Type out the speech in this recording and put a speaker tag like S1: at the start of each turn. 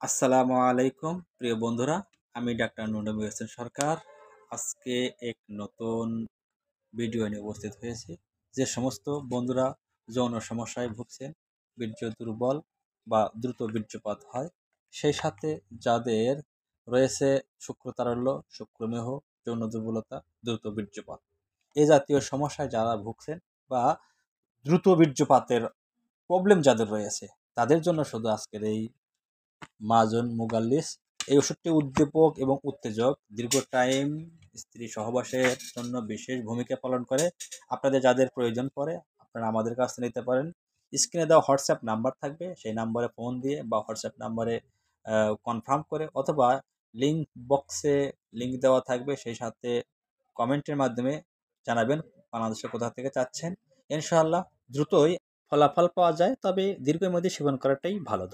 S1: আসসালামু আলাইকুম প্রিয় বন্ধুরা, আমি ডাক্তার নুরুল হোসেন সরকার। আজকে এক নতুন ভিডিও নিয়ে উপস্থিত হয়েছি। যে সমস্ত বন্ধুরা যৌন সমস্যায় ভুগছেন, বীর্য দুর্বল বা দ্রুত বীর্যপাত হয়, সেই সাথে যাদের রয়েছে শুক্রতারল্য, শুক্রমেহ, যৌন দুর্বলতা, দ্রুত বীর্যপাত, এ জাতীয় সমস্যায় যারা ভুগছেন বা দ্রুত বীর্যপাতের প্রবলেম যাদের রয়েছে, তাদের জন্য শুধু আজকের এই মাজন মুগাল্লিস। এই ওষুধটি উদ্দীপক এবং উত্তেজক, দীর্ঘ টাইম স্ত্রী সহবাসের জন্য বিশেষ ভূমিকা পালন করে। আপনাদের যাদের প্রয়োজন পড়ে, আপনারা আমাদের কাছ থেকে নিতে পারেন। স্ক্রিনে দেওয়া হোয়াটসঅ্যাপ নাম্বার থাকবে, সেই নাম্বারে ফোন দিয়ে বা হোয়াটসঅ্যাপ নাম্বারে কনফার্ম করে, অথবা লিঙ্ক বক্সে লিঙ্ক দেওয়া থাকবে, সেই সাথে কমেন্টের মাধ্যমে জানাবেন বাংলাদেশের কোথা থেকে চাচ্ছেন। ইনশাআল্লাহ দ্রুতই ফলাফল পাওয়া যায়, তবে দীর্ঘমেয়াদী সেবন করাটাই ভালো।